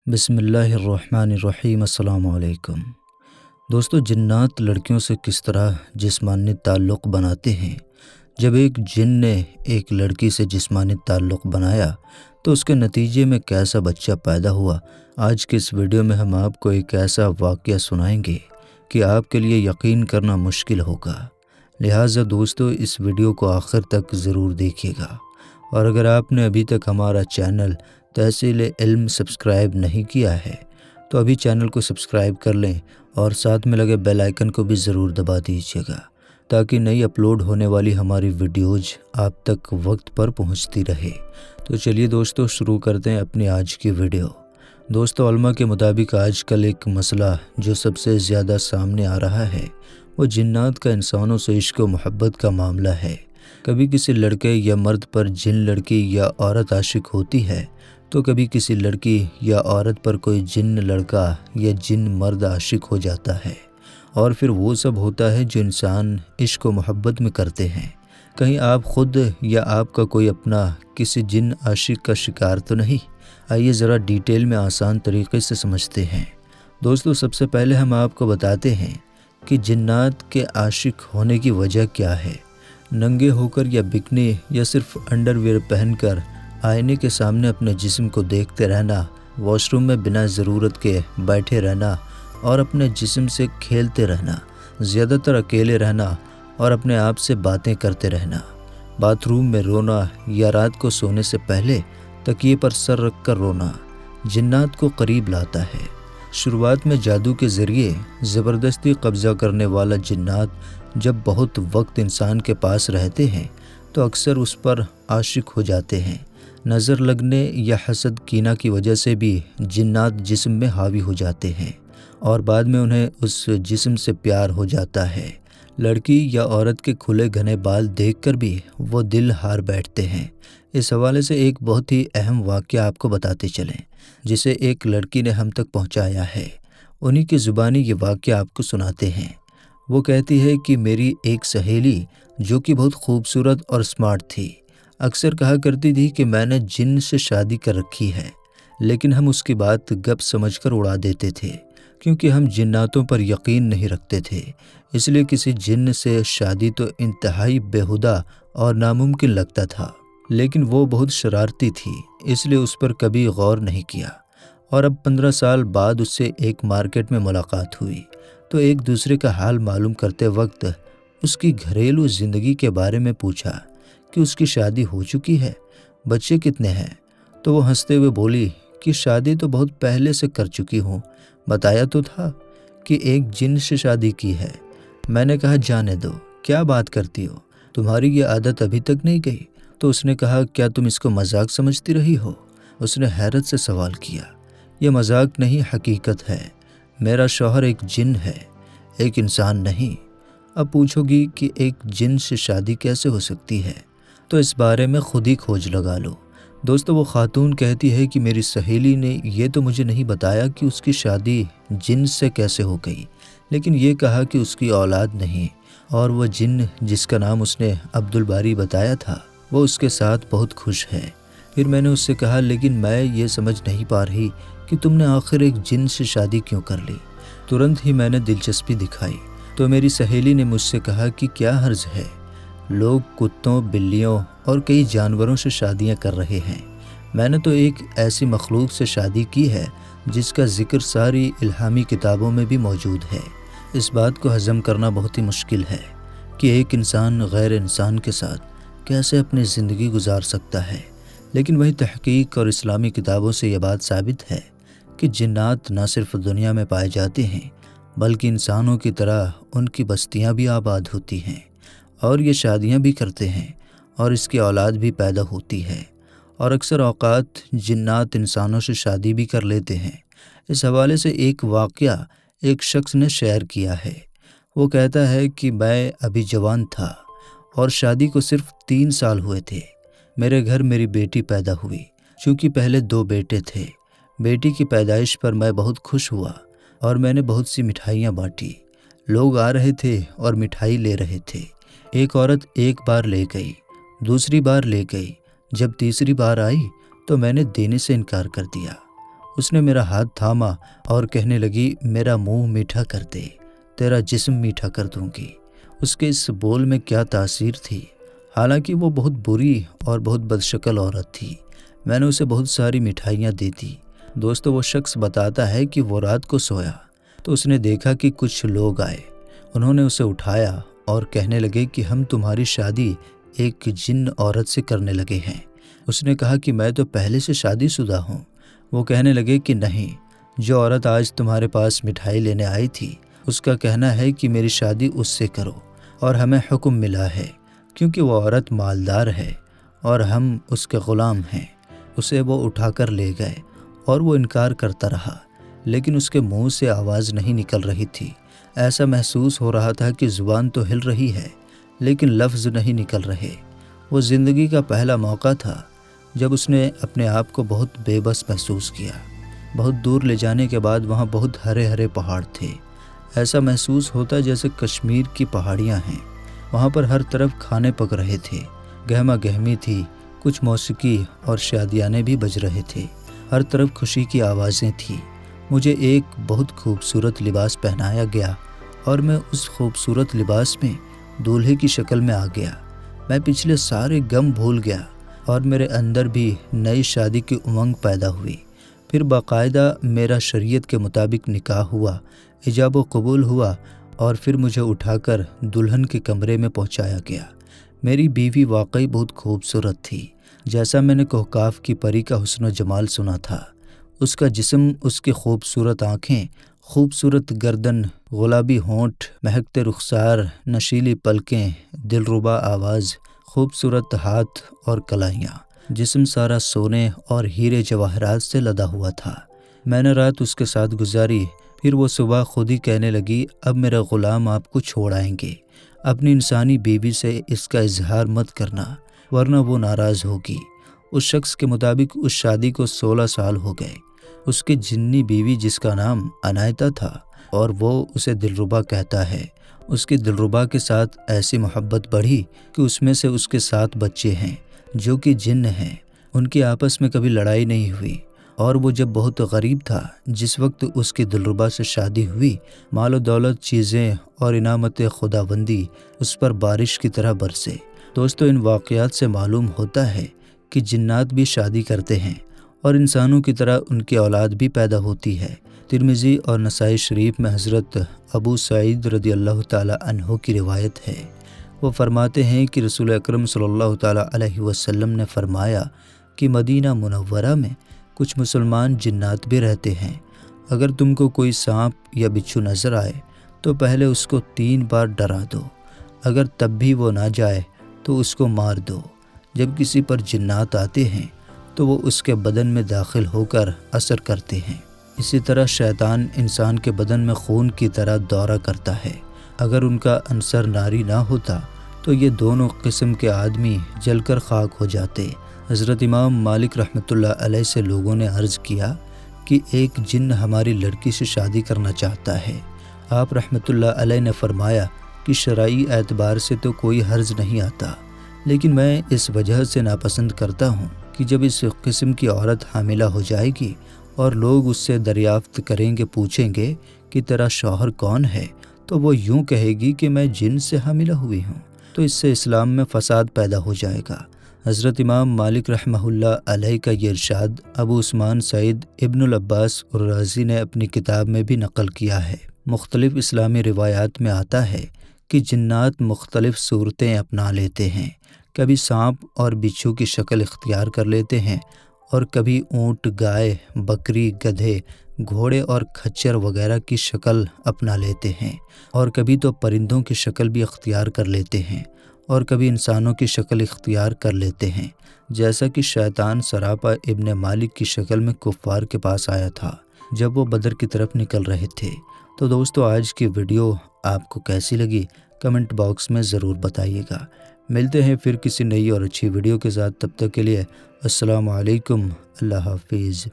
بسم اللہ الرحمن الرحیم۔ السلام علیکم دوستو، جنات لڑکیوں سے کس طرح جسمانی تعلق بناتے ہیں۔ جب ایک جن نے ایک لڑکی سے جسمانی تعلق بنایا تو اس کے نتیجے میں کیسا بچہ پیدا ہوا۔ آج کے اس ویڈیو میں ہم آپ کو ایک ایسا واقعہ سنائیں گے کہ آپ کے لیے یقین کرنا مشکل ہوگا، لہٰذا دوستو اس ویڈیو کو آخر تک ضرور دیکھیے گا، اور اگر آپ نے ابھی تک ہمارا چینل تحصیل علم سبسکرائب نہیں کیا ہے تو ابھی چینل کو سبسکرائب کر لیں اور ساتھ میں لگے بیل آئیکن کو بھی ضرور دبا دیجیے گا تاکہ نئی اپلوڈ ہونے والی ہماری ویڈیوز آپ تک وقت پر پہنچتی رہے۔ تو چلیے دوستو شروع کرتے ہیں اپنی آج کی ویڈیو۔ دوستو، علماء کے مطابق آج کل ایک مسئلہ جو سب سے زیادہ سامنے آ رہا ہے وہ جنات کا انسانوں سے عشق و محبت کا معاملہ ہے۔ کبھی کسی لڑکے یا مرد پر جن لڑکی یا عورت عاشق ہوتی ہے تو کبھی کسی لڑکی یا عورت پر کوئی جن لڑکا یا جن مرد عاشق ہو جاتا ہے، اور پھر وہ سب ہوتا ہے جو انسان عشق و محبت میں کرتے ہیں۔ کہیں آپ خود یا آپ کا کوئی اپنا کسی جن عاشق کا شکار تو نہیں؟ آئیے ذرا ڈیٹیل میں آسان طریقے سے سمجھتے ہیں۔ دوستو، سب سے پہلے ہم آپ کو بتاتے ہیں کہ جنات کے عاشق ہونے کی وجہ کیا ہے۔ ننگے ہو کر یا بکنے یا صرف انڈر ویئر پہن کر آئینے کے سامنے اپنے جسم کو دیکھتے رہنا، واش روم میں بنا ضرورت کے بیٹھے رہنا اور اپنے جسم سے کھیلتے رہنا، زیادہ تر اکیلے رہنا اور اپنے آپ سے باتیں کرتے رہنا، باتھ روم میں رونا یا رات کو سونے سے پہلے تکیے پر سر رکھ کر رونا جنات کو قریب لاتا ہے۔ شروعات میں جادو کے ذریعے زبردستی قبضہ کرنے والا جنات جب بہت وقت انسان کے پاس رہتے ہیں تو اکثر اس پر عاشق ہو جاتے ہیں۔ نظر لگنے یا حسد کینہ کی وجہ سے بھی جنات جسم میں حاوی ہو جاتے ہیں اور بعد میں انہیں اس جسم سے پیار ہو جاتا ہے۔ لڑکی یا عورت کے کھلے گھنے بال دیکھ کر بھی وہ دل ہار بیٹھتے ہیں۔ اس حوالے سے ایک بہت ہی اہم واقعہ آپ کو بتاتے چلیں جسے ایک لڑکی نے ہم تک پہنچایا ہے۔ انہی کی زبانی یہ واقعہ آپ کو سناتے ہیں۔ وہ کہتی ہے کہ میری ایک سہیلی جو کہ بہت خوبصورت اور سمارٹ تھی، اکثر کہا کرتی تھی کہ میں نے جن سے شادی کر رکھی ہے، لیکن ہم اس کی بات گپ سمجھ کر اڑا دیتے تھے کیونکہ ہم جناتوں پر یقین نہیں رکھتے تھے، اس لیے کسی جن سے شادی تو انتہائی بیہودہ اور ناممکن لگتا تھا۔ لیکن وہ بہت شرارتی تھی، اس لیے اس پر کبھی غور نہیں کیا، اور اب 15 سال بعد اس سے ایک مارکیٹ میں ملاقات ہوئی تو ایک دوسرے کا حال معلوم کرتے وقت اس کی گھریلو زندگی کے بارے میں پوچھا کہ اس کی شادی ہو چکی ہے، بچے کتنے ہیں؟ تو وہ ہنستے ہوئے بولی کہ شادی تو بہت پہلے سے کر چکی ہوں، بتایا تو تھا کہ ایک جن سے شادی کی ہے۔ میں نے کہا جانے دو، کیا بات کرتی ہو، تمہاری یہ عادت ابھی تک نہیں گئی؟ تو اس نے کہا کیا تم اس کو مذاق سمجھتی رہی ہو؟ اس نے حیرت سے سوال کیا۔ یہ مذاق نہیں، حقیقت ہے، میرا شوہر ایک جن ہے، ایک انسان نہیں۔ اب پوچھو گی کہ ایک جن سے شادی کیسے ہو سکتی ہے، تو اس بارے میں خود ہی کھوج لگا لو۔ دوستو، وہ خاتون کہتی ہے کہ میری سہیلی نے یہ تو مجھے نہیں بتایا کہ اس کی شادی جن سے کیسے ہو گئی، لیکن یہ کہا کہ اس کی اولاد نہیں، اور وہ جن جس کا نام اس نے عبد الباری بتایا تھا وہ اس کے ساتھ بہت خوش ہے۔ پھر میں نے اس سے کہا لیکن میں یہ سمجھ نہیں پا رہی کہ تم نے آخر ایک جن سے شادی کیوں کر لی؟ ترنت ہی میں نے دلچسپی دکھائی تو میری سہیلی نے مجھ سے کہا کہ کیا حرج ہے، لوگ کتوں، بلیوں اور کئی جانوروں سے شادیاں کر رہے ہیں، میں نے تو ایک ایسی مخلوق سے شادی کی ہے جس کا ذکر ساری الہامی کتابوں میں بھی موجود ہے۔ اس بات کو ہضم کرنا بہت ہی مشکل ہے کہ ایک انسان غیر انسان کے ساتھ کیسے اپنی زندگی گزار سکتا ہے، لیکن وہی تحقیق اور اسلامی کتابوں سے یہ بات ثابت ہے کہ جنات نہ صرف دنیا میں پائے جاتے ہیں بلکہ انسانوں کی طرح ان کی بستیاں بھی آباد ہوتی ہیں اور یہ شادیاں بھی کرتے ہیں اور اس کی اولاد بھی پیدا ہوتی ہے، اور اکثر اوقات جنات انسانوں سے شادی بھی کر لیتے ہیں۔ اس حوالے سے ایک واقعہ ایک شخص نے شیئر کیا ہے۔ وہ کہتا ہے کہ میں ابھی جوان تھا اور شادی کو صرف 3 سال ہوئے تھے، میرے گھر میری بیٹی پیدا ہوئی، چونکہ پہلے 2 بیٹے تھے۔ بیٹی کی پیدائش پر میں بہت خوش ہوا اور میں نے بہت سی مٹھائیاں بانٹی، لوگ آ رہے تھے اور مٹھائی لے رہے تھے۔ ایک عورت ایک بار لے گئی، دوسری بار لے گئی، جب تیسری بار آئی تو میں نے دینے سے انکار کر دیا۔ اس نے میرا ہاتھ تھاما اور کہنے لگی میرا منہ میٹھا کر دے، تیرا جسم میٹھا کر دوں گی۔ اس کے اس بول میں کیا تاثیر تھی! حالانکہ وہ بہت بری اور بہت بدشکل عورت تھی۔ میں نے اسے بہت ساری مٹھائیاں دی تھی۔ دوستو، وہ شخص بتاتا ہے کہ وہ رات کو سویا تو اس نے دیکھا کہ کچھ لوگ آئے۔ انہوں نے اسے اٹھایا اور کہنے لگے کہ ہم تمہاری شادی ایک جن عورت سے کرنے لگے ہیں۔ اس نے کہا کہ میں تو پہلے سے شادی شدہ ہوں۔ وہ کہنے لگے کہ نہیں، جو عورت آج تمہارے پاس مٹھائی لینے آئی تھی اس کا کہنا ہے کہ میری شادی اس سے کرو، اور ہمیں حکم ملا ہے کیونکہ وہ عورت مالدار ہے اور ہم اس کے غلام ہیں۔ اسے وہ اٹھا کر لے گئے اور وہ انکار کرتا رہا، لیکن اس کے منہ سے آواز نہیں نکل رہی تھی۔ ایسا محسوس ہو رہا تھا کہ زبان تو ہل رہی ہے لیکن لفظ نہیں نکل رہے۔ وہ زندگی کا پہلا موقع تھا جب اس نے اپنے آپ کو بہت بے بس محسوس کیا۔ بہت دور لے جانے کے بعد وہاں بہت ہرے ہرے پہاڑ تھے۔ ایسا محسوس ہوتا جیسے کشمیر کی پہاڑیاں ہیں۔ وہاں پر ہر طرف کھانے پک رہے تھے، گہما گہمی تھی، کچھ موسیقی اور شادیانے بھی بج رہے تھے، ہر طرف خوشی کی آوازیں تھیں۔ مجھے ایک بہت خوبصورت لباس پہنایا گیا اور میں اس خوبصورت لباس میں دولہے کی شکل میں آ گیا۔ میں پچھلے سارے غم بھول گیا اور میرے اندر بھی نئی شادی کی امنگ پیدا ہوئی۔ پھر باقاعدہ میرا شریعت کے مطابق نکاح ہوا، ایجاب و قبول ہوا، اور پھر مجھے اٹھا کر دلہن کے کمرے میں پہنچایا گیا۔ میری بیوی واقعی بہت خوبصورت تھی، جیسا میں نے کوکاف کی پری کا حسن و جمال سنا تھا۔ اس کا جسم، اس کی خوبصورت آنکھیں، خوبصورت گردن، گلابی ہونٹ، مہکتے رخسار، نشیلی پلکیں، دلربا آواز، خوبصورت ہاتھ اور کلائیاں، جسم سارا سونے اور ہیرے جواہرات سے لدا ہوا تھا۔ میں نے رات اس کے ساتھ گزاری، پھر وہ صبح خود ہی کہنے لگی اب میرا غلام آپ کو چھوڑ آئیں گے، اپنی انسانی بیوی سے اس کا اظہار مت کرنا ورنہ وہ ناراض ہوگی۔ اس شخص کے مطابق اس شادی کو 16 سال ہو گئے۔ اس کی جنی بیوی جس کا نام عنایتا تھا اور وہ اسے دلربا کہتا ہے، اس کی دلربا کے ساتھ ایسی محبت بڑھی کہ اس میں سے اس کے 7 بچے ہیں جو کہ جن ہیں۔ ان کی آپس میں کبھی لڑائی نہیں ہوئی، اور وہ جب بہت غریب تھا، جس وقت اس کی دلربا سے شادی ہوئی، مال و دولت، چیزیں اور انعامت خداوندی اس پر بارش کی طرح برسے۔ دوستو، ان واقعات سے معلوم ہوتا ہے کہ جنات بھی شادی کرتے ہیں اور انسانوں کی طرح ان کی اولاد بھی پیدا ہوتی ہے۔ ترمذی اور نسائی شریف میں حضرت ابو سعید رضی اللہ تعالی عنہ کی روایت ہے۔ وہ فرماتے ہیں کہ رسول اکرم صلی اللہ تعالی علیہ وسلم نے فرمایا کہ مدینہ منورہ میں کچھ مسلمان جنات بھی رہتے ہیں۔ اگر تم کو کوئی سانپ یا بچھو نظر آئے تو پہلے اس کو 3 بار ڈرا دو، اگر تب بھی وہ نہ جائے تو اس کو مار دو۔ جب کسی پر جنات آتے ہیں تو وہ اس کے بدن میں داخل ہو کر اثر کرتے ہیں۔ اسی طرح شیطان انسان کے بدن میں خون کی طرح دورہ کرتا ہے۔ اگر ان کا عنصر ناری نہ ہوتا تو یہ دونوں قسم کے آدمی جل کر خاک ہو جاتے۔ حضرت امام مالک رحمۃ اللہ علیہ سے لوگوں نے عرض کیا کہ ایک جن ہماری لڑکی سے شادی کرنا چاہتا ہے۔ آپ رحمۃ اللہ علیہ نے فرمایا کہ شرعی اعتبار سے تو کوئی حرج نہیں آتا، لیکن میں اس وجہ سے ناپسند کرتا ہوں کہ جب اس قسم کی عورت حاملہ ہو جائے گی اور لوگ اس سے دریافت کریں گے، پوچھیں گے کہ تیرا شوہر کون ہے، تو وہ یوں کہے گی کہ میں جن سے حاملہ ہوئی ہوں، تو اس سے اسلام میں فساد پیدا ہو جائے گا۔ حضرت امام مالک رحمہ اللہ علیہ کا یہ ارشاد ابو عثمان سعید ابن العباس الرازی نے اپنی کتاب میں بھی نقل کیا ہے۔ مختلف اسلامی روایات میں آتا ہے کہ جنات مختلف صورتیں اپنا لیتے ہیں، کبھی سانپ اور بچھو کی شکل اختیار کر لیتے ہیں، اور کبھی اونٹ، گائے، بکری، گدھے، گھوڑے اور کھچر وغیرہ کی شکل اپنا لیتے ہیں، اور کبھی تو پرندوں کی شکل بھی اختیار کر لیتے ہیں، اور کبھی انسانوں کی شکل اختیار کر لیتے ہیں، جیسا کہ شیطان سراپا ابن مالک کی شکل میں کفار کے پاس آیا تھا جب وہ بدر کی طرف نکل رہے تھے۔ تو دوستو، آج کی ویڈیو آپ کو کیسی لگی کمنٹ باکس میں ضرور بتائیے گا۔ ملتے ہیں پھر کسی نئی اور اچھی ویڈیو کے ساتھ، تب تک کے لیے السلام علیکم، اللہ حافظ۔